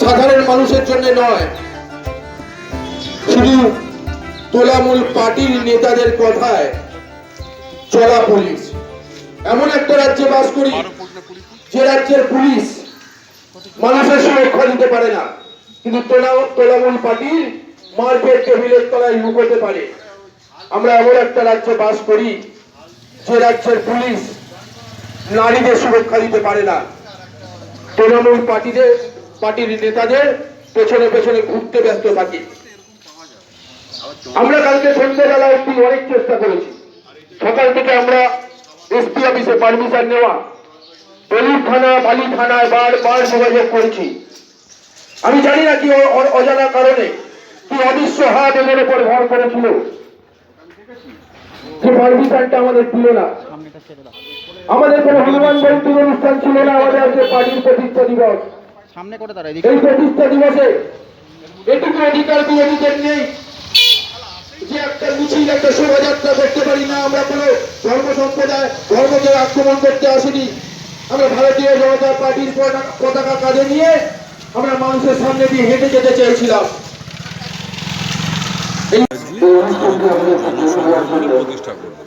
সাধারণ মানুষের জন্য নয়, শুধু তৃণমূল পার্টির নেতাদের কথায় চলা পুলিশ। এমন একটা রাজ্যে বাস করি যে রাজ্যের পুলিশ মানুষের সুরক্ষা দিতে পারে না, কিন্তু তৃণমূল পার্টির মার্কেট টেবিলের তলায় লুকোতে পারে। আমরা এমন একটা রাজ্যে বাস করি যে রাজ্যের পুলিশ নারীদের সুরক্ষা দিতে পারে না, তৃণমূল পার্টির নেতাদের পেছনে পেছনে ঘুরতে ব্যস্ত থাকি। আমরা কালকে সন্ধ্যাবেলা অব্দি অনেক চেষ্টা করেছি। সকাল থেকে আমরা এসপি অফিসে পারমিশন নেওয়া, বেলুর থানা, বালি থানায় বারবার যোগাযোগ করেছি। আমি জানি না কি অজানা কারণে কি অদৃশ্য হাত এদের উপর ভর করেছিল, যে পারমিশনটা আমাদের দিল না। আমাদের কোনো হনুমান জয়ন্তীর অনুষ্ঠান ছিল না, আমাদের আজকে পার্টির প্রতিষ্ঠা দিবস। এই প্রতিষ্ঠা দিবসে এটুকু অধিকার বিরোধীদের নেই যে একটা মিছিল, একটা শোভাযাত্রা করতে পারি না। আমরা কোনো ধর্ম সম্প্রদায়, ধর্মকে আক্রমণ করতে আসিনি। আমরা ভারতীয় জনতা পার্টির পতাকা কাঁধে নিয়ে আমরা মানুষের সামনে দিয়ে হেঁটে যেতে চেয়েছিলাম। প্রতিষ্ঠা করবো।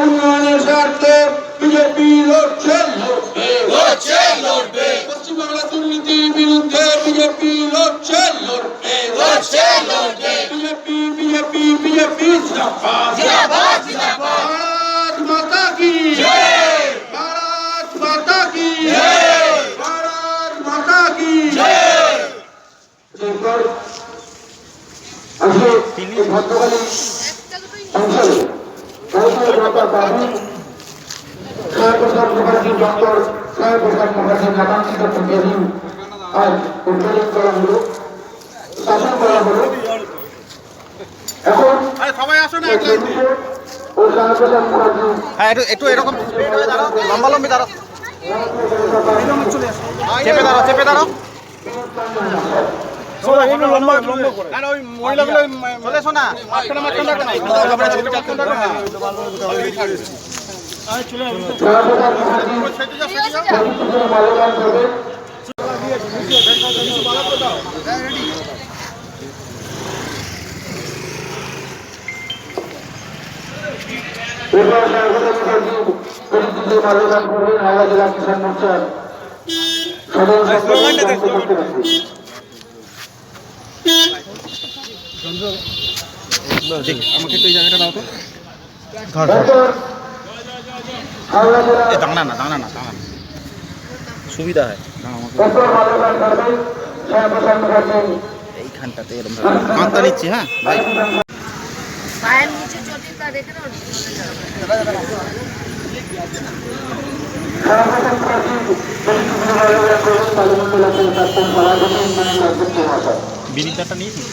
উন্নয়নের স্বার্থে বিজেপি লড়ছে, পশ্চিমবাংলা দুর্নীতির বিরুদ্ধে বিজেপি লড়ছে, বিজেপি বিজেপি বিজেপি জিন্দাবাদ। ভারত মাতা কি, ভারত মাতা কি, ভারত মাতা কি। ভদ্রকালী অঞ্চলে ভারতীয় জনতা পার্টি শ্যামাপ্রসাদ মুখার্জি ডক্টর শ্যামাপ্রসাদ মুখার্জির নামাঙ্কিত প্রতিদিন আজ উদ্বোধন করা হলো, শাসন করা হলো। এখন সবাই আসুন ও শ্যামাপ্রসাদ মুখার্জি একটু এরকম লম্বা লম্বি দাঁড়াও, চেপে দাঁড়াও, চেপে দাঁড়াও। মাল্যদান করবেন হাওড়া জেলা কিষাণ মোর্চার আমাকে একটু এই জায়গাটা দাও তো। দাঁড়া না, দাঁড়া না, দাঁড়া না, সুবিধা হয় এইখানটাতে এরকম কাঁদটা নিচ্ছি। হ্যাঁ ভাই, পায়ের নিচে চটিটা রেখে দাও। বিনিটাটা নিয়েছি।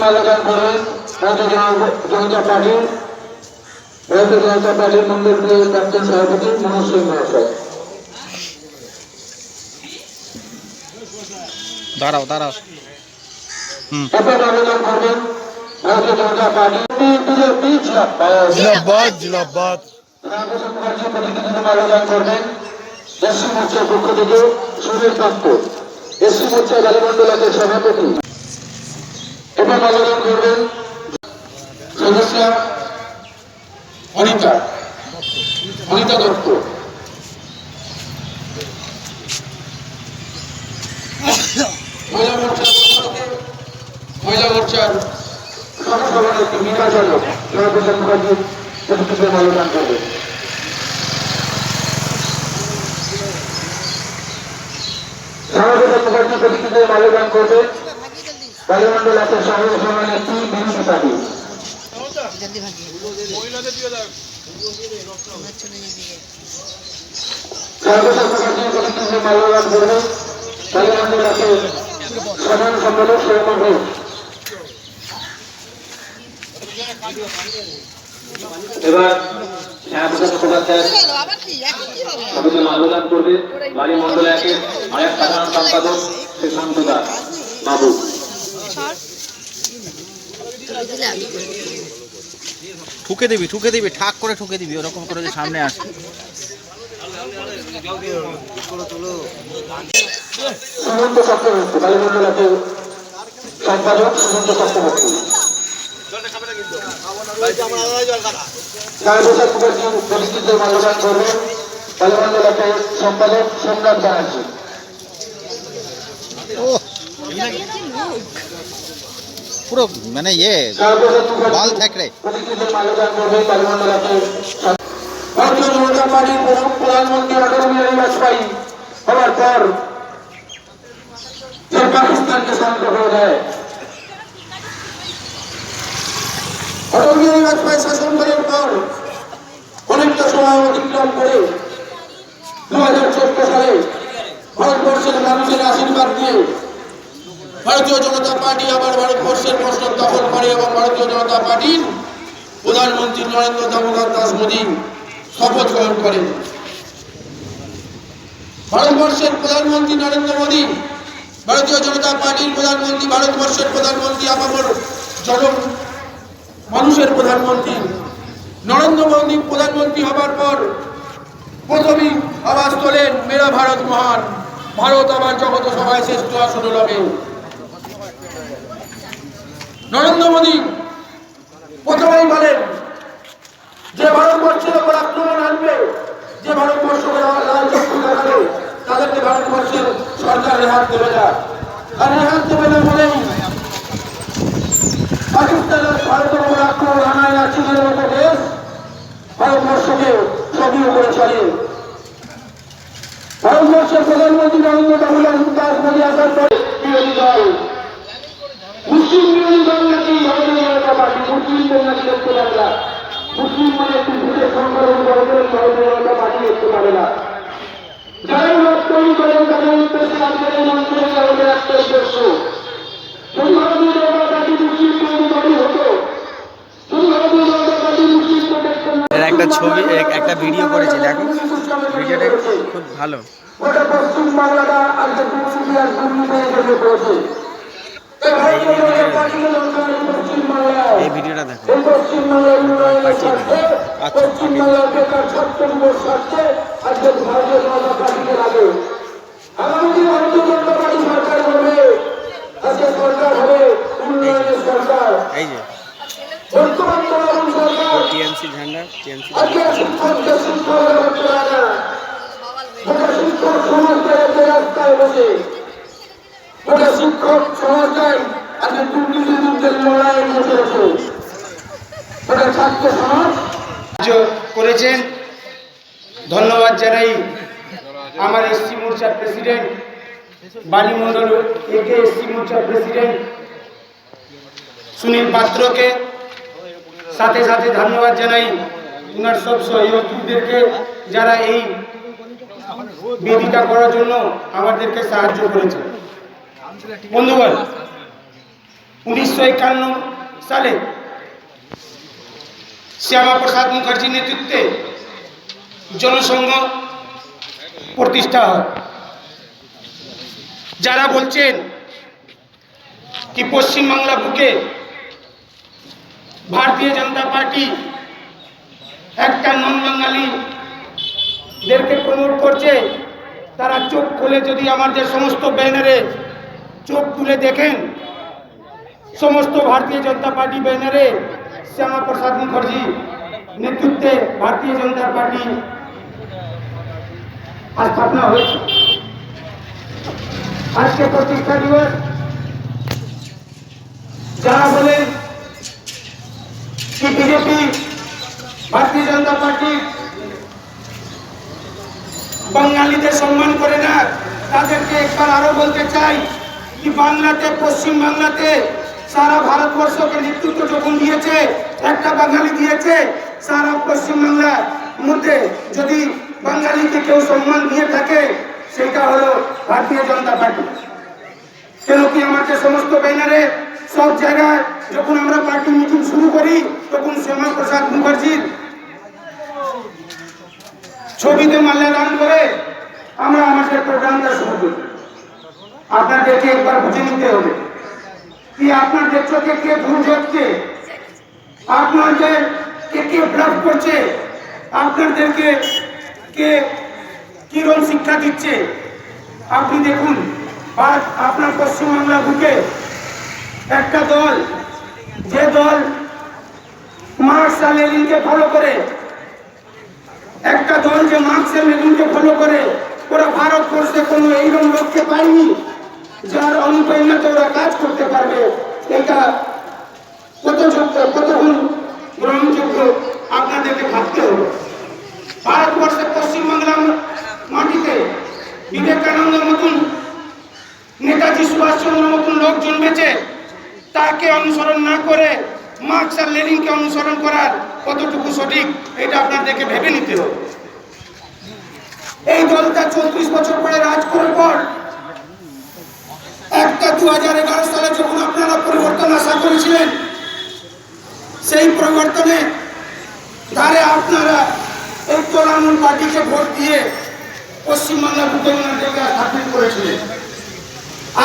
মাল্যদান করবেন ভারতীয় জনতা পার্টির মন্দির প্রাক্তন সভাপতি মনোজ সিং মহাশয়। দাঁড়াও দাঁড়াও। আবেদন করবেন ভারতীয় জনতা পার্টি বিজেপি জিন্দাবাদ জিন্দাবাদ। মাল্যদান করবেন এসসি মোর্চার পক্ষ থেকে সুনীল পাত্র, এসসি মোর্চা বালিমন্ডলের সভাপতি। এবার মাল্যদান করবেন সদস্য অনিতা দত্ত। মহিলা মোর্চার সভাপতি মিতা চালক শ্যামাপ্রসাদ মুখার্জির প্রতিকৃতিতে মাল্যদান করবেন। স্বাগত মুখার্জি প্রতিষ্ঠিত মাল্যদান করবে বায়ুমণ্ডল আছে শহর সমানে কি বিরোধী পার্টি। जल्दी भागिए मैं चले जाइए স্বাগত মুখার্জি প্রতিষ্ঠিত মাল্যদান করবে বায়ুমণ্ডল আছে সাধারণ সম্পাদক সৌম্য ঘোষ। এবার শ্যামপ্রসাদ মুখোপাধ্যায় সবাইকে মাল্যদান করবে বাড়িমণ্ডল একের আরেক সাধারণ সম্পাদক সুশান্ত দাস বাবু। ঠুকে দিবি ঠাক করে ঠুকে দিবি ওরকম করে যে সামনে আসে। সুমন্ত চক্রবর্তী বায়ুমণ্ডল আছে সম্পাদক সুমন্ত চক্রবর্তী। শ্যামপ্রসাদ মুখার্জি প্রতিষ্ঠিত মাল্যদান করবে বায়ুমণ্ডল আছে সম্পাদক সোমনাথ ব্যানার্জি। পুরো মানে ইয়ে শ্যামপ্রসাদ বাল মুখার্জি থাকরে প্রতিষ্ঠিত মাল্যদান করবে বায়ুমণ্ডল আছে ভারতীয় জনতা পার্টির প্রধানমন্ত্রী অটল বিহারী বাজপেয়ী হওয়ার পর যে পাকিস্তানকে শান্ত করে দেয়, অটল বিহারী বাজপেয়ী শাসনকালের পর অনেকটা সময় অতিক্রম করে 2014 সালে ভারতবর্ষের মানুষের আশীর্বাদ দিয়ে ভারতীয় জনতা পার্টি আবার ভারতবর্ষের প্রশ্ন দখল করে এবং ভারতীয় জনতা পার্টির প্রধানমন্ত্রী নরেন্দ্র দামোদর দাস মোদী শপথ গ্রহণ করেন। ভারতবর্ষের প্রধানমন্ত্রী নরেন্দ্র মোদী ভারতীয় জনতা পার্টির প্রধানমন্ত্রী, ভারতবর্ষের প্রধানমন্ত্রী, আপামর মানুষের প্রধানমন্ত্রী নরেন্দ্র মোদী প্রধানমন্ত্রী হবার পর প্রথমেই আওয়াজ তোলেন মেরা ভারত মহান, ভারত আমার জগত সভায় শ্রেষ্ঠ আসন লবে। নরেন্দ্র মোদী প্রথমেই বলেন যে ভারতবর্ষের উপর আক্রমণ আনবে, যে ভারতবর্ষকে লাল চক্ষু দেখাবে, তাদেরকে ভারতবর্ষের সরকার রেহাত দেবে না। আর রেহাত দেবে না বলেই পাকিস্তানের ভারতের উপর আক্রমণ হানায় না চীনের মতো দেশ ভারতবর্ষকে সবই উপরে চলে। ভারতবর্ষের প্রধানমন্ত্রী নরেন্দ্র দাস মোদী আসার পরে বিরোধী দল মুসলিম বিরোধী দল নাকি ভারতীয় জনতা পার্টি, মুসলিমদের নাকি দেখতে পারে না, মুসলিম মানে একটি ভোটের সংখ্যালঘু দলগুলো ভারতীয় জনতা পার্টি দেখতে পারে না। যারাই মত তৈরি করেন তাদের উদ্দেশ্যে আজকের এই মন্ত্রণে আমাদের একটা উদ্দেশ্য, যদি ভারতীয় জনতা পার্টি মুসলিম বিরোধী দলই হতো, যদি ভারতীয় জনতা পার্টি মুসলিমদের দেখতেন না, এর একটা ছবি একটা ভিডিও করেছে, দেখো ভিডিওটা খুব ভালো। গোটা পশ্চিম বাংলাটা আজকে দুর্নীতি আর দুর্নীতি এসে পড়েছে। এই ভিডিওটা দেখো। পশ্চিমবাংলার বেকার ছাত্র যুবক স্বার্থে আজকে ভারতীয় জনতা পার্টিকে লাগে। আগামী দিনে ভারতীয় জনতা পার্টি সরকার হবে, আজকে সরকার হবে উন্নয়নের সরকার। এই যে বর্তমান তৃণমূল সরকার টিএমসি ঝান্ডা, টিএমসি আজকে শিক্ষকদের শিক্ষা করতে পারে না। গোটা শিক্ষক সমাজটাই আজকে রাস্তায় বসে, গোটা শিক্ষক সমাজটাই আজকে দুর্নীতির বিরুদ্ধে লড়াই বসে আছে। গোটা ছাত্র সমাজ করেছেন। ধন্যবাদ জানাই আমার এসসি মোর্চার প্রেসিডেন্ট বালিমণ্ডল একে এসসি মোর্চার প্রেসিডেন্ট সুনীল পাত্রকে, সাথে সাথে ধন্যবাদ জানাই ওনার সব সহযোগীদেরকে যারা এই বেদিটা করার জন্য আমাদেরকে সাহায্য করেছে। বন্ধুগণ, 1951 সালে শ্যামাপ্রসাদ মুখার্জির নেতৃত্বে জনসংঘ প্রতিষ্ঠা হয়। যারা বলছেন কি পশ্চিমবাংলা বুকে ভারতীয় জনতা পার্টি একটা নন বাঙালিদেরকে প্রমোট করছে, তারা চোখ খুলে যদি আমাদের সমস্ত ব্যানারে চোখ তুলে দেখেন, সমস্ত ভারতীয় জনতা পার্টি ব্যানারে শ্যামাপ্রসাদ মুখার্জি নেতৃত্বে ভারতীয় জনতা পার্টি স্থাপনা হয়েছে। আজকে প্রতিষ্ঠা দিবস। যারা বলেন কি বিজেপি ভারতীয় জনতা পার্টি বাঙালিদের সম্মান করে না, তাদেরকে একবার আরো বলতে চাই কি বাংলাতে, পশ্চিম বাংলাতে সারা ভারতবর্ষকে নেতৃত্ব যখন দিয়েছে একটা বাঙালি দিয়েছে, সারা পশ্চিম বাংলার মধ্যে যদি বাঙালিকে কেউ সম্মান দিয়ে থাকে সেটা হলো ভারতীয় জনতা পার্টি। কেন কি আমাদের সমস্ত ব্যানারে সব জায়গায় যখন আমরা পার্টি মিটিং শুরু করি তখন শ্যামা প্রসাদ মুখার্জির ছবিতে মাল্যদান করে আমরা আমাদের প্রোগ্রামটা শুরু করি। আপনাদেরকে একবার বুঝে নিতে হবে কি আপনাদের চোখে কে ভুল দেখছে, আপনাদের কে ব্লক করছে, আপনাদেরকে কে কিরকম শিক্ষা দিচ্ছে। আপনি দেখুন আপনার পশ্চিমবাংলা বুকে একটা দল, যে দল মার্কস আর লেনিনকে ফলো করে, একটা দল যে মার্কস আর লেনিনকে ফলো করে, ওরা ভারতবর্ষে কোনো এইরকম লোককে পায়নি যার অনুপ্রেরণাতে ওরা কাজ করতে পারবে। এটা কতক্ষণ গ্রহণযোগ্য আপনাদেরকে ভাবতে হবে। ভারতবর্ষের পশ্চিমবাংলার মাটিতে বিবেকানন্দের মতন, নেতাজি সুভাষচন্দ্রের মতন লোক জন্মেছে, তাকে অনুসরণ না করে মার্কস আর লেনিনকে অনুসরণ করার কতটুকু সঠিক এটা আপনাদেরকে ভেবে নিতে হবে। এই দলটা 34 বছর পরে রাজ করার পর একটা 2011 সালে যখন আপনারা পরিবর্তন আশা করেছিলেন, সেই পরিবর্তনে ধারে আপনারা এই তৃণমূল পার্টিকে ভোট দিয়ে পশ্চিমবাংলা বুকে ওনাদেরকে স্থাপিত করেছিলেন।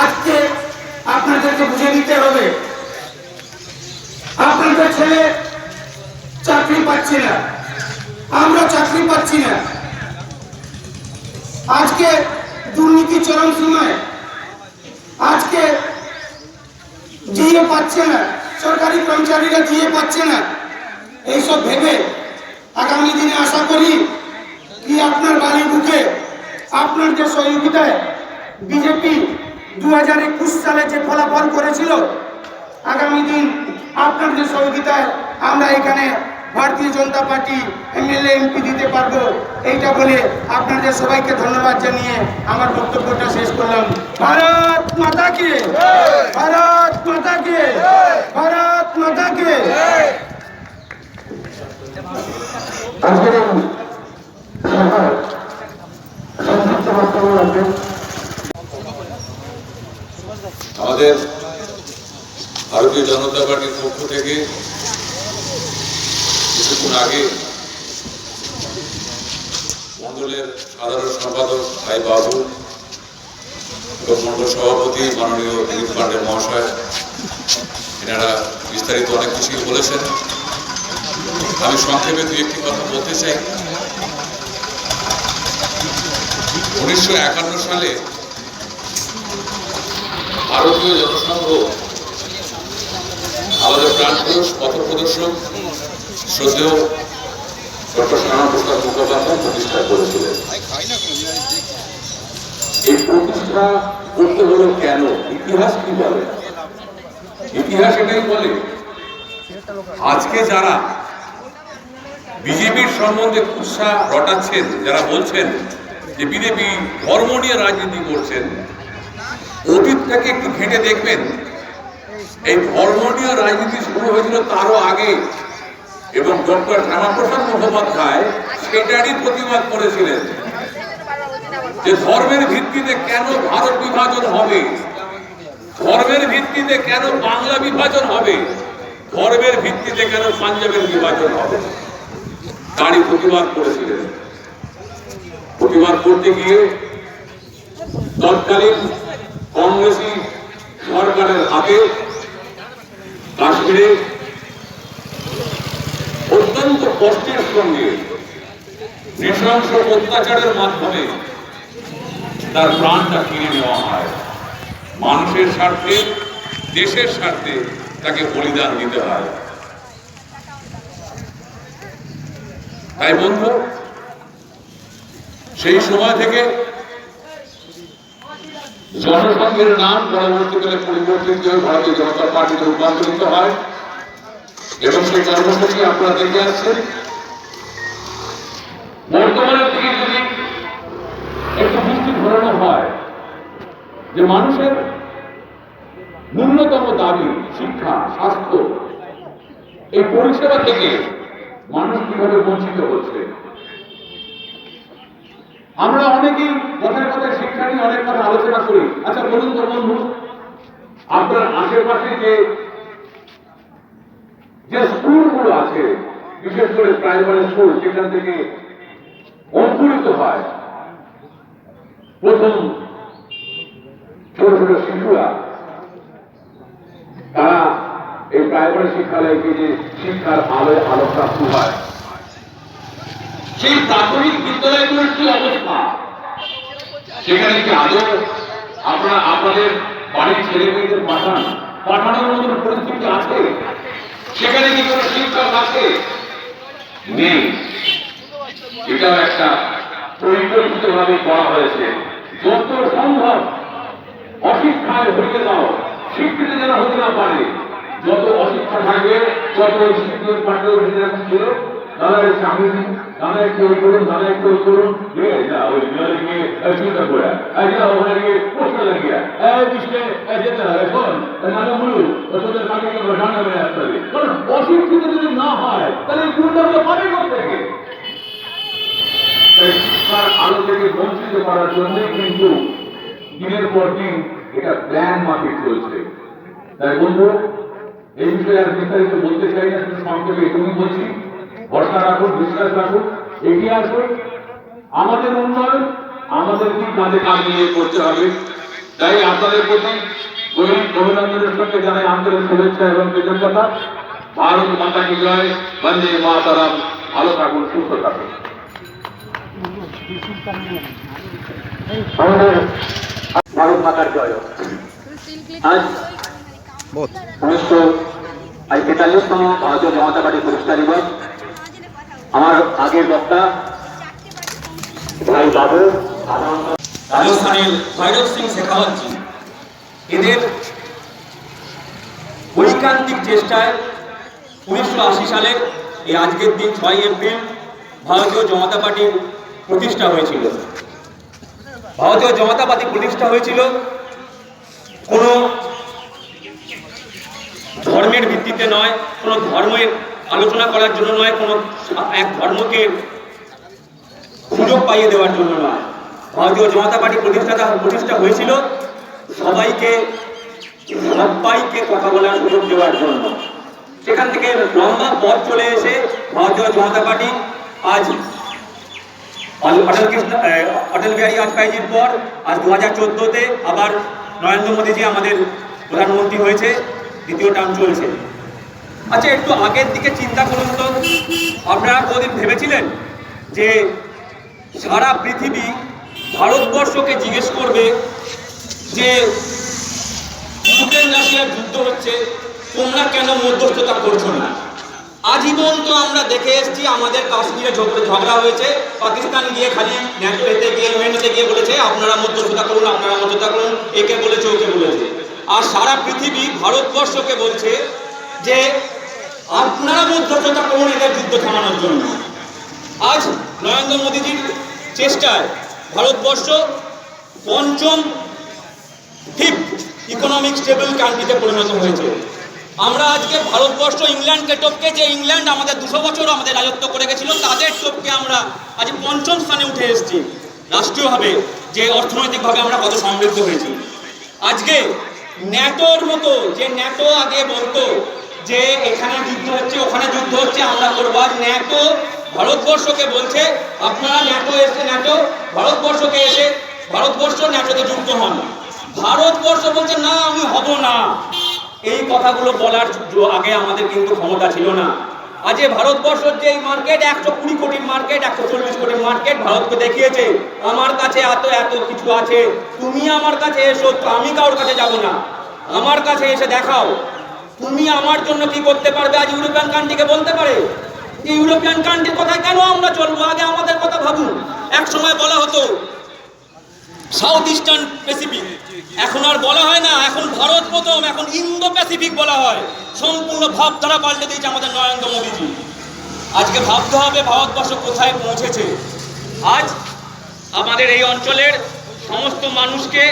আজকে আপনাদেরকে বুঝে নিতে হবে আপনাদের ছেলে চাকরি পাচ্ছে না, আমরা চাকরি পাচ্ছি না। আজকে দুর্নীতি চরম সীমায়, আজকে জিএ পাচ্ছে না, সরকারি কর্মচারীরা জিএ পাচ্ছে না। এইসব ভেবে আগামী দিনে আশা করি কি আপনার বাড়ির বুকে আপনার যে সহযোগিতায় বিজেপি 2021 সালে যে ফলাফল করেছিল, আগামী দিন আপনার যে সহযোগিতায় আমরা এখানে ভারতীয় জনতা পার্টি এমএলএ এমপি দিতে পারবো, এইটা বলে আপনাদের সবাইকে ধন্যবাদ জানিয়ে আমার বক্তব্যটা শেষ করলাম। ভারত মাতা কি, ভারত মাতা কি, ভারত মাতা কি। আজকের এই সভায় সংক্ষিপ্ত বক্তব্য রাখবেন আমাদের ভারতীয় জনতা পার্টির পক্ষ থেকে কিছুক্ষণ আগে মন্ডলের সাধারণ সম্পাদক ভাই বাবু এবং মন্ডল সভাপতি মাননীয় দিলীপ পান্ডে মহাশয়, এনারা বিস্তারিত অনেক কিছুই বলেছেন। আমি সংক্ষেপে দুই একটি কথা বলতে চাই। 1951 সালে ভারতীয় জনসংঘ আমাদের প্রাণপুরুষ পথপ্রদর্শক শ্রদ্ধেয় ডক্টর শ্যামাপ্রসাদ মুখোপাধ্যায় প্রতিষ্ঠা করেছিলেন। এই প্রতিষ্ঠা করতে হলো কেন? ইতিহাস কি বলে? ইতিহাস এটাই বলে আজকে যারা বিজেপির সম্বন্ধে কুৎসা রটাচ্ছেন, যারা বলছেন যে বিজেপি ধর্ম নিয়ে রাজনীতি করছেন, অতীতটাকে একটু ঘেঁটে দেখবেন। এই ধর্ম নিয়ে রাজনীতি শুরু হয়েছিল তারও আগে, এবং ডক্টর শ্যামাপ্রসাদ মুখোপাধ্যায় সেটারই প্রতিবাদ করেছিলেন যে ধর্মের ভিত্তিতে কেন ভারত বিভাজন হবে, ধর্মের ভিত্তিতে কেন বাংলা বিভাজন হবে, ধর্মের ভিত্তিতে কেন পাঞ্জাবের বিভাজন হবে, তারই প্রতিবাদ করেছিলেন। প্রতিবাদ করতে গিয়ে তৎকালীন কংগ্রেসি সরকারের হাতে কাশ্মীরে অত্যন্ত কষ্টের সঙ্গে নৃশংস অত্যাচারের মাধ্যমে তার প্রাণটা কিনে নেওয়া হয়। মানুষের স্বার্থে, দেশের স্বার্থে তাকে বলিদান দিতে হয়। তাই বন্ধু, সেই সময় থেকে জনসংঘের নাম পরবর্তীকালে পরিবর্তিত হয়ে ভারতীয় জনতা পার্টিতে রূপান্তরিত হয়, এবং সেই কর্মসূচি আপনারা দেখে আসছেন। বর্তমানের দিকে যদি একটু দৃষ্টি ঘোরানো হয় যে মানুষের ন্যূনতম দাবি শিক্ষা, স্বাস্থ্য, এই পরিষেবা থেকে মানুষ কিভাবে বঞ্চিত হচ্ছে। আমরা অনেকেই কথায় কথায় শিক্ষা নিয়ে অনেক কথা আলোচনা করি। আচ্ছা বলুন তো বন্ধু, আপনার আশেপাশে যে স্কুলগুলো আছে, বিশেষ করে প্রাইমারি স্কুল, সেখান থেকে অঙ্কুরিত হয় প্রথম ছোট ছোট শিশুরা, তারা এই প্রাইমারি শিক্ষালয়ে যে শিক্ষার আলোয় আলোকপ্রাপ্ত হয়, সেই প্রাথমিক বিদ্যালয়গুলোর কি অবস্থা? সেখানে কি আদৌ আপনারা আপনাদের বাড়ির ছেলে মেয়েদের পাঠানোর মতো পরিস্থিতি আছে? সেখানে কি কোনো শিক্ষক আছে? নেই। এটাও একটা পরিকল্পিতভাবে করা হয়েছে, যত সম্ভব অশিক্ষায় হয়ে দাও, স্বীকৃতি যেন হতে না পারে। যত অশিক্ষা থাকবে তত শিক্ষক পাঠ্য ছিল, দাদা চাকরি দিন, দাদা একটু ওই করুন, দাদা একটু ওই করুন, ওই গিয়ে চিন্তা করে ওখানে গিয়ে প্রশ্ন লাগিয়ে যেতে হবে, শোন নানা বলুন তোদের কাকে ডানা বেড়ে আসতে হবে। কারণ অশিক্ষিত যদি না হয় তাহলে এই গুণটাগুলো পাবে কোথেকে? শিক্ষার আলো থেকে বঞ্চিত করার জন্য কিন্তু দিনের পর দিন এটা প্ল্যান মাফিক চলছে। তাই বন্ধু, এই বিষয়ে আর বিস্তারিত বলতে চাই না, শুধু সংক্ষেপে এটুকুই বলছি, ভরসা রাখুন, বিশ্বাস রাখুন, এগিয়ে আসুন। আমাদের উন্নয়ন আমাদেরকে কাঁধে কাঁধ মিলিয়ে করতে হবে। তাই আপনাদের প্রতি অভিনন্দনের সঙ্গে জানাই আন্তরিক শুভেচ্ছা এবং কৃতজ্ঞতা। ভারত মাতা কি জয়, বন্দে মাতরম। ভালো থাকুন, সুস্থ থাকুন। ভারত মাতার জয়। আজ 1943তম ভারতীয় জনতা পার্টি প্রতিষ্ঠা দিবস। আমার আগের বক্তা ভাই বাবু, রাজস্থানের ভৈরব সিং শেখাওয়াতজি, এদের ঐকান্তিক চেষ্টায় 1980 সালের এই আজকের দিন 6 এপ্রিল ভারতীয় জনতা পার্টির প্রতিষ্ঠা হয়েছিল। ভারতীয় জনতা পার্টি প্রতিষ্ঠা হয়েছিল কোনো ধর্মের ভিত্তিতে নয়, কোনো ধর্মের আলোচনা করার জন্য নয়, কোনো এক ধর্মকে সুযোগ পাইয়ে দেওয়ার জন্য নয়। ভারতীয় জনতা পার্টি প্রতিষ্ঠা হয়েছিল সবাইকে কথা বলার সুযোগ দেওয়ার জন্য। সেখান থেকে লম্বা পথ চলে এসে ভারতীয় জনতা পার্টি আজ অটল বিহারী বাজপেয়ীজির পর আজ 2014-তে আবার নরেন্দ্র মোদীজি আমাদের প্রধানমন্ত্রী হয়েছে, দ্বিতীয় টার্ম চলছে। আচ্ছা একটু আগের দিকে চিন্তা করুন তো, আপনারা কোনদিন ভেবেছিলেন যে সারা পৃথিবী ভারতবর্ষকে জিজ্ঞেস করবে যে ইউক্রেন রাশিয়ার যুদ্ধ হচ্ছে, তোমরা কেন মধ্যস্থতা করছো না? আজীবন তো আমরা দেখে এসেছি আমাদের কাশ্মীরে ঝগড়া হয়েছে, পাকিস্তান গিয়ে খালি ন্যাটোতে গিয়ে ইউএনওতে গিয়ে বলেছে আপনারা মধ্যস্থতা করুন, আপনারা মধ্যস্থতা করুন, একে বলেছে ওকে বলেছে। আর সারা পৃথিবী ভারতবর্ষকে বলছে যে আপনারা মধ্যস্থতা করুন এদের যুদ্ধ থামানোর জন্য। আজ নরেন্দ্র মোদীজির চেষ্টায় ভারতবর্ষ পঞ্চম ইকোনমিক স্টেবল কান্ট্রিতে পরিণত হয়েছে। আমরা আজকে ভারতবর্ষ ইংল্যান্ডকে টপকে, যে ইংল্যান্ড আমাদের 200 বছর আমাদের রাজত্ব করে গেছিল, তাদের টপকে আমরা আজ পঞ্চম স্থানে উঠে এসেছি রাষ্ট্রীয়ভাবে, যে অর্থনৈতিকভাবে আমরা কত সমৃদ্ধ হয়েছি। আজকে ন্যাটোর মতো, যে ন্যাটো আগে বলতো যে এখানে যুদ্ধ হচ্ছে ওখানে যুদ্ধ হচ্ছে আমরা করবো, আজ ন্যাটো ভারতবর্ষকে বলছে আপনারা ন্যাটো এসে ন্যাটো ভারতবর্ষকে এসে ভারতবর্ষ ন্যাটোতে যুক্ত হন। ভারতবর্ষ বলছে না আমি হব না। এই কথাগুলো বলার আগে আমাদের কিন্তু ক্ষমতা ছিল না। আজ ভারতবর্ষের যে মার্কেট 120 কোটির মার্কেট, 140 কোটির মার্কেট ভারতকে দেখিয়েছে আমার কাছে এত কিছু আছে, তুমি আমার কাছে এসো, আমি কারোর কাছে যাব না, আমার কাছে এসে দেখাও তুমি আমার জন্য কি করতে পারবে। আজ ইউরোপিয়ান কান্ট্রিকে বলতে পারে যে ইউরোপিয়ান কান্ট্রির কথা কেন আমরা চলবো, আগে আমাদের কথা ভাবুন। এক সময় বলা হতো সাউথ ইস্টার্ন প্যাসিফিক, এখন আর বলা হয় না, এখন ভারত প্রথম, এখন ইন্দো প্যাসিফিক বলা হয়। সম্পূর্ণ ভাবধারা পাল্টে দিয়েছে আমাদের নরেন্দ্র মোদীজি। আজকে ভাবতে হবে ভারতবর্ষ কোথায় পৌঁছেছে। আজ আমাদের এই অঞ্চলের সমস্ত মানুষকে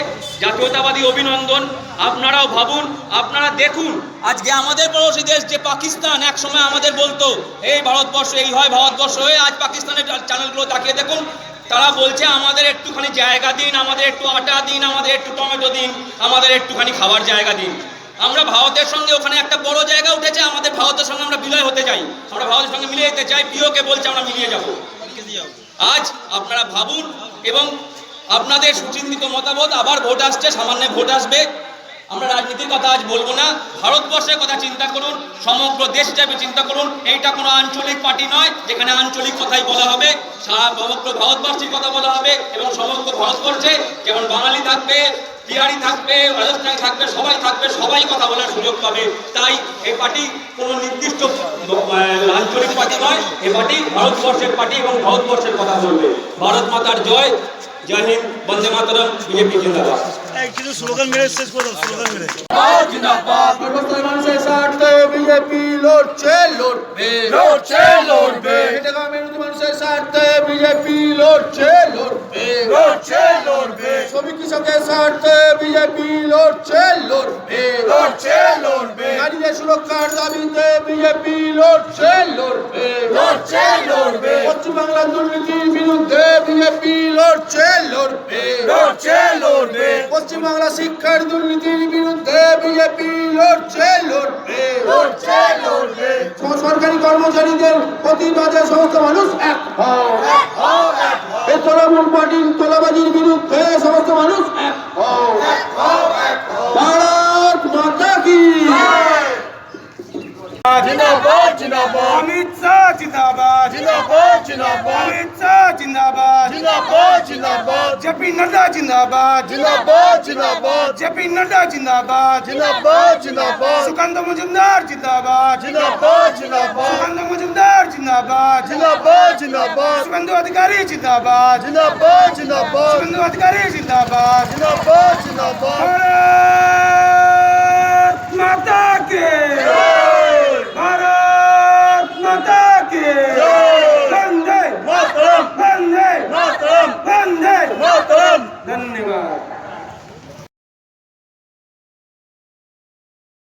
জাতীয়তাবাদী অভিনন্দন। আপনারাও ভাবুন, আপনারা দেখুন, আজকে আমাদের পড়োশী দেশ যে পাকিস্তান, এক সময় আমাদের বলতো এই ভারতবর্ষ এই হয়, ভারতবর্ষ হয়ে, আজ পাকিস্তানের চ্যানেলগুলো তাকিয়ে দেখুন, তারা বলছে আমাদের একটুখানি জায়গা দিন, আমাদের একটু আটা দিন, আমাদের একটু টমেটো দিন, আমাদের একটুখানি খাবার জায়গা দিন। আমরা ভারতের সঙ্গে ওখানে একটা বড় জায়গা উঠেছে, আমাদের ভারতের সঙ্গে আমরা বিলয় হতে চাই, আমরা ভারতের সঙ্গে মিলিয়ে যেতে চাই, প্রিয়কে বলছে আমরা মিলিয়ে যাব। আজ আপনারা ভাবুন এবং আপনাদের সুচিন্তিত মতামত, আবার ভোট আসছে, সামান্য ভোট আসবে, আমরা রাজনীতির কথা আজ বলবো না, ভারতবর্ষের কথা চিন্তা করুন, সমগ্র দেশ হিসাবে চিন্তা করুন। এইটা কোনো আঞ্চলিক পার্টি নয় যেখানে আঞ্চলিক কথাই বলা হবে, সারা সমগ্র ভারতবর্ষের কথা বলা হবে এবং সমগ্র ভারতবর্ষে যেমন বাঙালি থাকবে, বিহারি থাকবে, রাজস্থানী থাকবে, সবাই থাকবে, সবাই কথা বলার সুযোগ পাবে। তাই এই পার্টি কোনো নির্দিষ্ট আঞ্চলিক পার্টি নয়, এই পার্টি ভারতবর্ষের পার্টি এবং ভারতবর্ষের কথা বলবে। ভারত মাতার জয়, জয় হিন্দ, বন্দে মাতরম, বিজেপি জিন্দাবাদ। সর্বস্তরের মানুষের স্বার্থে বিজেপি লড়ছে, লড়বে, লড়ছে, লড়বে। খেটে-খাওয়া মেহনতি মানুষের স্বার্থে বিজেপি লড়ছে, লড়বে, লড়ছে, লড়বে। শ্রমিক কৃষকের স্বার্থে বিজেপি লড়ছে, লড়বে, লড়ছে, লড়বে। নারীদের সুরক্ষার দাবিতে বিজেপি লড়ছে, লড়বে, লড়ছে, লড়বে। পশ্চিমবাংলার দুর্নীতির বিরুদ্ধে বিজেপি লড়ছে, লড়বে, লড়ছে, লড়বে। পশ্চিমবাংলা শিক্ষার দুর্নীতির বিরুদ্ধে বিজেপি লড়ছে, লড়বে, লড়ছে, লড়বে। সরকারি কর্মচারীদের প্রতিবাদে সমস্ত মানুষ এক হও, এক হও, এক হও। এই তৃণমূল পার্টির তোলাবাজির বিরুদ্ধে সমস্ত মানুষ এক হও, এক হও, এক হও। ভারত মাতা কি जिंदाबाद जिंदाबाद अमित शाह जिंदाबाद जिंदाबाद जिंदाबाद अमित शाह जिंदाबाद जिंदाबाद जिंदाबाद जेपी नड्डा जिंदाबाद जिंदाबाद जिंदाबाद जेपी नड्डा जिंदाबाद जिंदाबाद जिंदाबाद सुगंध मुजुमदार जिंदाबाद जिंदाबाद जिंदाबाद सुगंध मुजुमदार जिंदाबाद जिंदाबाद जिंदाबाद सुगंध अधिकारी जिंदाबाद जिंदाबाद जिंदाबाद सुगंध अधिकारी जिंदाबाद जिंदाबाद जिंदाबाद